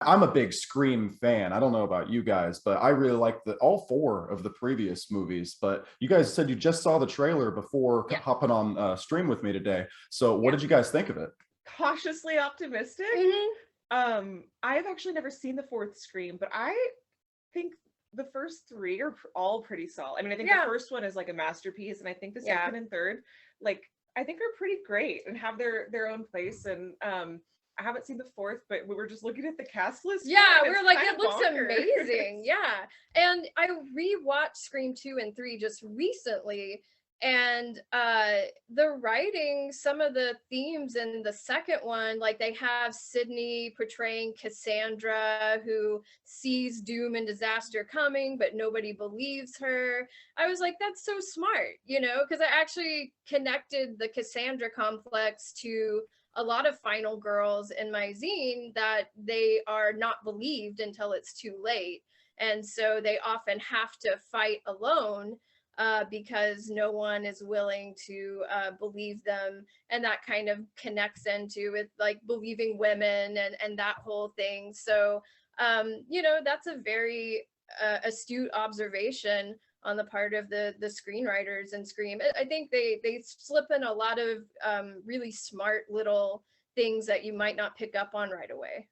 I'm a big Scream fan. I don't know about you guys, but I really like all four of the previous movies. But you guys said you just saw the trailer before Yeah. hopping on stream with me today. So what Yeah. did you guys think of it? Cautiously optimistic. I've actually never seen the fourth Scream, but I think the first three are all pretty solid. I mean, I think the first one is like a masterpiece, and I think the second and third, like, I think are pretty great and have their own place. And I haven't seen the fourth, but we were just looking at the cast list. Yeah, we were like, it looks amazing. Yeah. And I rewatched Scream 2 and 3 just recently. And the writing, some of the themes in the second one, like they have Sydney portraying Cassandra, who sees doom and disaster coming, but nobody believes her. I was like, that's so smart, you know, because I actually connected the Cassandra complex to a lot of final girls in my zine, that they are not believed until it's too late. And so they often have to fight alone because no one is willing to believe them. And that kind of connects into with like believing women and that whole thing. So, you know, that's a very astute observation on the part of the screenwriters in Scream. I think they slip in a lot of really smart little things that you might not pick up on right away.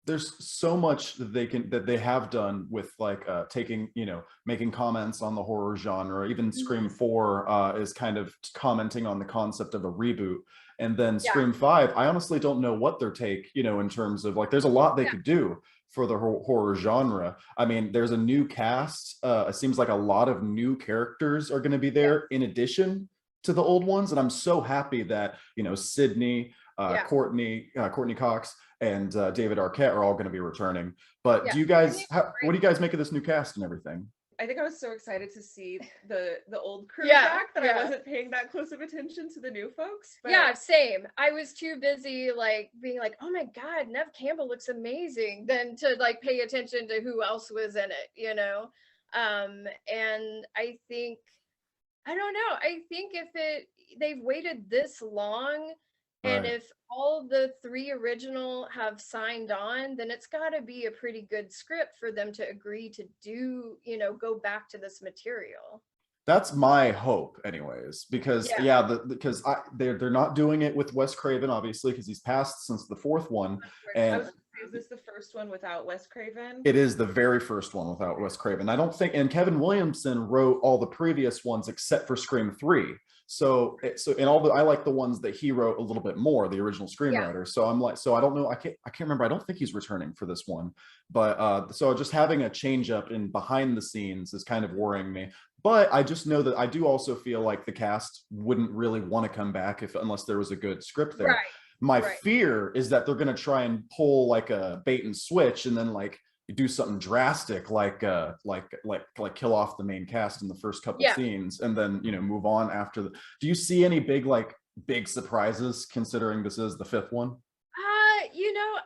There's so much that they have done with like taking, you know, making comments on the horror genre. Even Scream 4 is kind of commenting on the concept of a reboot. And then Scream 5, I honestly don't know what their take, you know, in terms of like, there's a lot they could do for the horror genre. I mean, there's a new cast. It seems like a lot of new characters are going to be there in addition to the old ones. And I'm so happy that, you know, Sydney, Courtney Cox, and David Arquette are all going to be returning. But do you guys, what do you guys make of this new cast and everything? I think I was so excited to see the old crew back that I wasn't paying that close of attention to the new folks. But... Yeah, same. I was too busy like being like, oh my God, Nev Campbell looks amazing, than to like pay attention to who else was in it, you know? And I think, I don't know, I think if they've waited this long, and if all the three original have signed on, then it's got to be a pretty good script for them to agree to do, you know, go back to this material. That's my hope anyways, because because they're not doing it with Wes Craven, obviously, because he's passed since the fourth one. And is this the first one without Wes Craven? It is the very first one without Wes Craven. I don't think, and Kevin Williamson wrote all the previous ones except for Scream 3. So I like the ones that he wrote a little bit more, the original screenwriter. So I'm like, so I don't know, I can't remember. I don't think he's returning for this one, but so just having a change up in behind the scenes is kind of worrying me. But I just know that I do also feel like the cast wouldn't really want to come back unless there was a good script there. My fear is that they're going to try and pull like a bait and switch and then like do something drastic like kill off the main cast in the first couple scenes and then, you know, move on after the... Do you see any big surprises considering this is the fifth one? You know,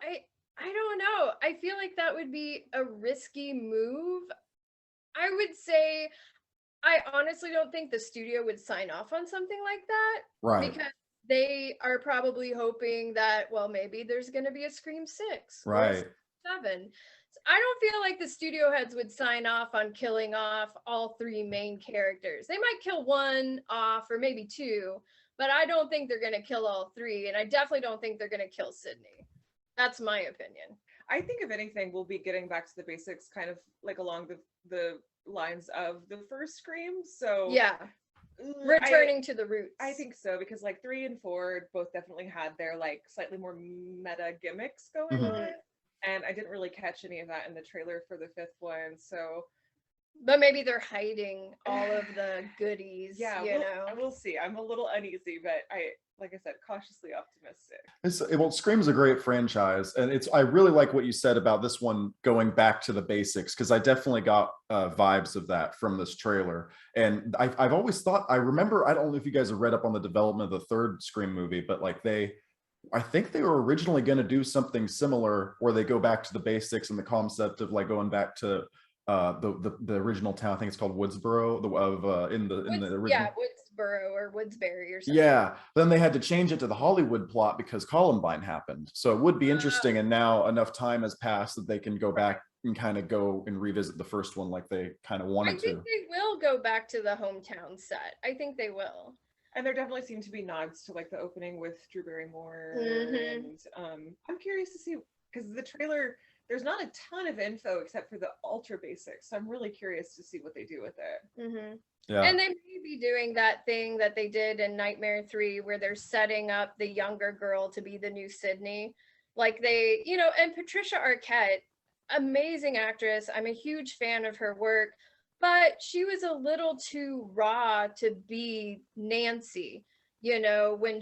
I don't know. I feel like that would be a risky move. I would say I honestly don't think the studio would sign off on something like that. Because they are probably hoping that, well, maybe there's going to be a Scream 6 or 7. So I don't feel like the studio heads would sign off on killing off all three main characters. They might kill one off or maybe two, but I don't think they're going to kill all three. And I definitely don't think they're going to kill Sydney. That's my opinion. I think if anything, we'll be getting back to the basics kind of like along the lines of the first Scream. So yeah. Returning to the roots. I think so, because like 3 and 4 both definitely had their like slightly more meta gimmicks going on, and I didn't really catch any of that in the trailer for the fifth one. So, but maybe they're hiding all of the goodies. Yeah, you know, we'll see. I'm a little uneasy, but like I said, cautiously optimistic. Well, Scream's a great franchise, and I really like what you said about this one going back to the basics, because I definitely got vibes of that from this trailer. And I've always thought, I remember, I don't know if you guys have read up on the development of the third Scream movie, but like I think they were originally going to do something similar where they go back to the basics and the concept of like going back to the original town. I think it's called Woodsboro, in the original. Woodsboro or Woodsbury or something. Yeah, then they had to change it to the Hollywood plot because Columbine happened. So it would be interesting, and now enough time has passed that they can go back and kind of go and revisit the first one like they kind of wanted to. I think they will go back to the hometown set. I think they will. And there definitely seem to be nods to like the opening with Drew Barrymore. And I'm curious to see, because the trailer, there's not a ton of info except for the ultra basics. So I'm really curious to see what they do with it. Yeah. And they may be doing that thing that they did in Nightmare 3 where they're setting up the younger girl to be the new Sydney. Like they, you know, and Patricia Arquette, amazing actress. I'm a huge fan of her work, but she was a little too raw to be Nancy, you know, when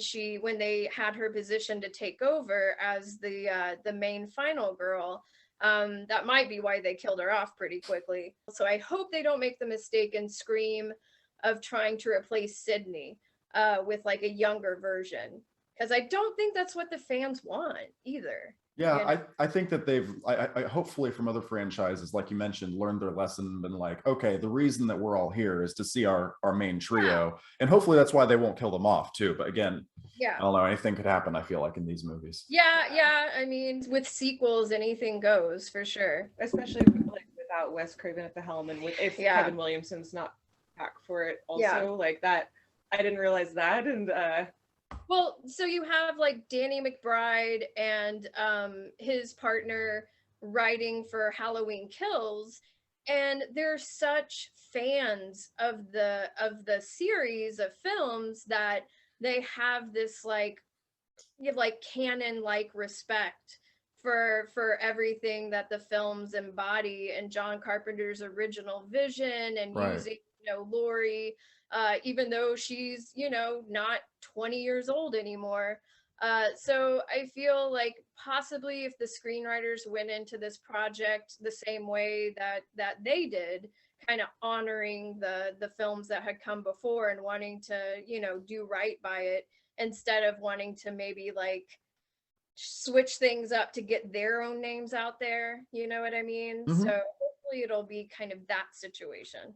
they had her positioned to take over as the main final girl. That might be why they killed her off pretty quickly. So I hope they don't make the mistake in Scream of trying to replace Sydney with like a younger version, because I don't think that's what the fans want either. Yeah, you know? I think that they've I hopefully from other franchises, like you mentioned, learned their lesson and been like, okay, the reason that we're all here is to see our main trio, and hopefully that's why they won't kill them off too. But again, Yeah, I don't know, anything could happen, I feel like, in these movies. yeah. I mean, with sequels, anything goes for sure. Especially like without Wes Craven at the helm, and if Kevin Williamson's not back for it also, like that. I didn't realize that. And well, so you have like Danny McBride and his partner writing for Halloween Kills, and they're such fans of the series of films that they have this like canon like respect for everything that the films embody and John Carpenter's original vision, and using, you know, Laurie, even though she's, you know, not 20 years old anymore. So I feel like possibly if the screenwriters went into this project the same way that they did, kind of honoring the films that had come before and wanting to, you know, do right by it, instead of wanting to maybe like switch things up to get their own names out there, you know what I mean? So hopefully it'll be kind of that situation.